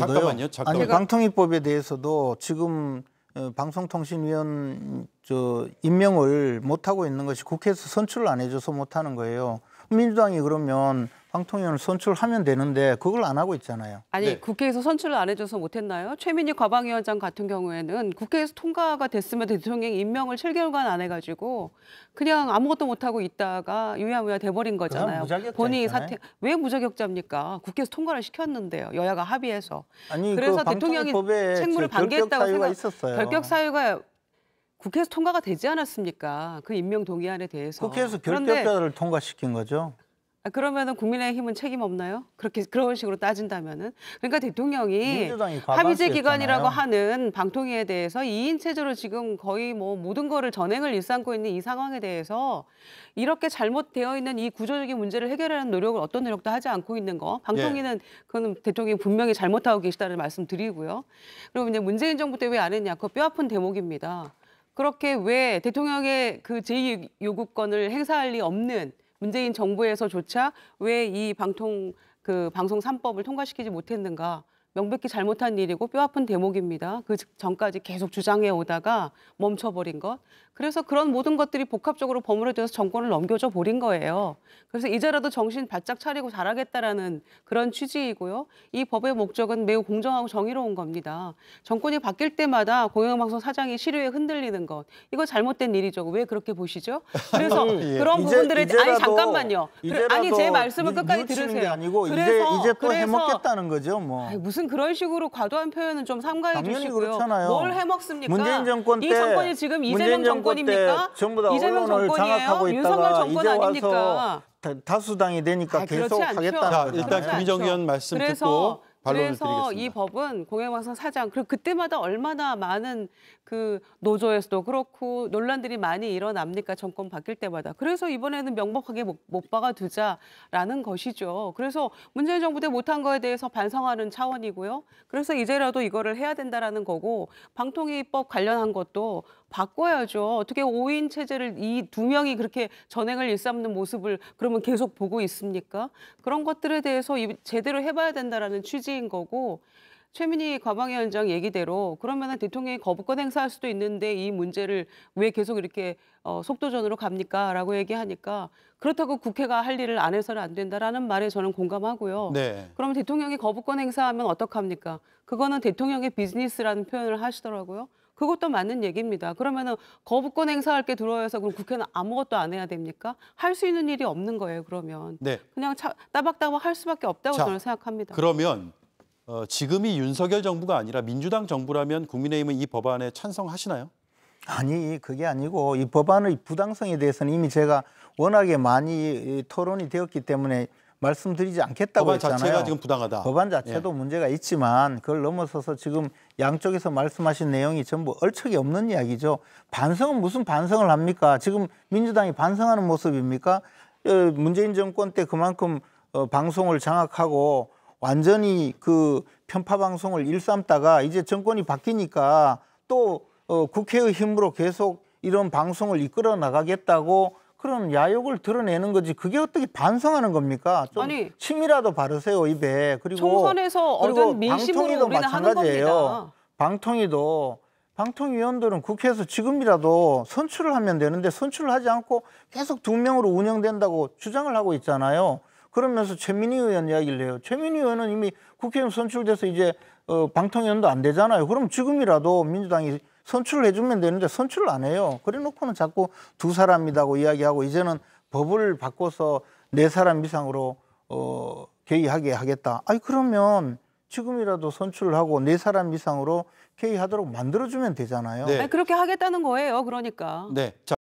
잠깐만요. 아니 방통위법에 대해서도 지금 방송통신위원 임명을 못 하고 있는 것이 국회에서 선출을 안 해줘서 못 하는 거예요. 민주당이 그러면 방통위원을 선출하면 되는데 그걸 안 하고 있잖아요. 아니 네. 국회에서 선출을 안 해줘서 못했나요? 최민희 과방위원장 같은 경우에는 국회에서 통과가 됐으면 대통령이 임명을 7개월간 안 해가지고 그냥 아무것도 못하고 있다가 유야무야 돼버린 거잖아요. 무자격자 본인이 있잖아요. 사퇴 왜 무자격자입니까? 국회에서 통과를 시켰는데요. 여야가 합의해서. 아니 그래서 그 대통령이 방통위법에 책무를 반기했다고 결격 사유가 있었어요. 결격 사유가 국회에서 통과가 되지 않았습니까? 그 임명 동의안에 대해서. 국회에서 그런데 결격자를 통과시킨 거죠. 그러면은 국민의힘은 책임 없나요? 그런 식으로 따진다면은 그러니까 대통령이 민주당이 합의제 과반수였잖아요. 기관이라고 하는 방통위에 대해서 2인 체제로 지금 거의 뭐 모든 거를 전횡을 일삼고 있는 이 상황에 대해서 이렇게 잘못되어 있는 이 구조적인 문제를 해결하는 노력을 어떤 노력도 하지 않고 있는 거 방통위는 그건 대통령이 분명히 잘못하고 계시다는 말씀드리고요. 그리고 이제 문재인 정부 때 왜 안 했냐? 그거 뼈아픈 대목입니다. 그렇게 왜 대통령의 그 제2요구권을 행사할 리 없는 문재인 정부에서조차 왜 이 방송 3법을 통과시키지 못했는가? 명백히 잘못한 일이고 뼈아픈 대목입니다. 그 전까지 계속 주장해 오다가 멈춰버린 것. 그래서 그런 모든 것들이 복합적으로 버무려져서 정권을 넘겨줘 버린 거예요. 그래서 이제라도 정신 바짝 차리고 잘하겠다라는 그런 취지이고요. 이 법의 목적은 매우 공정하고 정의로운 겁니다. 정권이 바뀔 때마다 공영방송 사장이 시류에 흔들리는 것. 이거 잘못된 일이죠. 왜 그렇게 보시죠? 그래서 그런 부분들을 아니 잠깐만요. 아니 제 말씀을 끝까지 들으세요. 아니고 이제 또 해먹겠다는 거죠, 뭐. 아니, 무슨 그런 식으로 과도한 표현은 좀 삼가해 주시고요. 그렇잖아요. 뭘 해먹습니까? 문재인 정권 때 이 정권이 지금 이재명 정권입니까? 전부 다 이재명 언론을 장악하고 정권이에요? 있다가 윤석열 정권 이제 아닙니까? 와서 다수당이 되니까 계속 하겠다는 자, 거잖아요. 일단 김희정 의원 말씀 듣고 반론을 그래서 드리겠습니다. 이 법은 공영방송 사장 그리고 그때마다 얼마나 많은 그 노조에서도 그렇고 논란들이 많이 일어납니까? 정권 바뀔 때마다. 그래서 이번에는 명백하게 못 박아두자라는 것이죠. 그래서 문재인 정부 때 못한 거에 대해서 반성하는 차원이고요. 그래서 이제라도 이거를 해야 된다라는 거고 방통위법 관련한 것도 바꿔야죠. 어떻게 5인 체제를 이 두 명이 그렇게 전횡을 일삼는 모습을 그러면 계속 보고 있습니까? 그런 것들에 대해서 제대로 해봐야 된다라는 취지인 거고 최민희 과방위원장 얘기대로 그러면은 대통령이 거부권 행사할 수도 있는데 이 문제를 왜 계속 이렇게 속도전으로 갑니까? 라고 얘기하니까 그렇다고 국회가 할 일을 안 해서는 안 된다라는 말에 저는 공감하고요. 네. 그러면 대통령이 거부권 행사하면 어떡합니까? 그거는 대통령의 비즈니스라는 표현을 하시더라고요. 그것도 맞는 얘기입니다. 그러면은 거부권 행사할 게 들어와서 그럼 국회는 아무것도 안 해야 됩니까? 할 수 있는 일이 없는 거예요. 그러면 네. 그냥 따박따박 할 수밖에 없다고 자, 저는 생각합니다. 그러면 지금이 윤석열 정부가 아니라 민주당 정부라면 국민의힘은 이 법안에 찬성하시나요? 아니 그게 아니고 이 법안의 부당성에 대해서는 이미 제가 워낙에 많이 토론이 되었기 때문에 말씀드리지 않겠다고 법안 했잖아요. 자체가 지금 부당하다. 법안 자체도 문제가 있지만 그걸 넘어서서 지금 양쪽에서 말씀하신 내용이 전부 얼척이 없는 이야기죠. 반성은 무슨 반성을 합니까? 지금 민주당이 반성하는 모습입니까? 문재인 정권 때 그만큼 방송을 장악하고 완전히 그 편파 방송을 일삼다가 이제 정권이 바뀌니까 또 국회의 힘으로 계속 이런 방송을 이끌어 나가겠다고 그런 야욕을 드러내는 거지. 그게 어떻게 반성하는 겁니까? 좀 아니, 침이라도 바르세요 입에. 그리고 총선에서 얻은 민심으로 우리는 하는 겁니다. 방통위원들은 국회에서 지금이라도 선출을 하면 되는데 선출을 하지 않고 계속 2명으로 운영된다고 주장을 하고 있잖아요. 그러면서 최민희 의원 이야기를 해요. 최민희 의원은 이미 국회의원 선출돼서 이제 방통위원도 안 되잖아요. 그럼 지금이라도 민주당이 선출을 해주면 되는데 선출을 안 해요. 그래 놓고는 자꾸 2사람이라고 이야기하고 이제는 법을 바꿔서 4사람 이상으로 개의하게 하겠다. 아니 그러면 지금이라도 선출을 하고 4사람 이상으로 개의하도록 만들어주면 되잖아요. 네. 아니, 그렇게 하겠다는 거예요. 그러니까. 네. 자.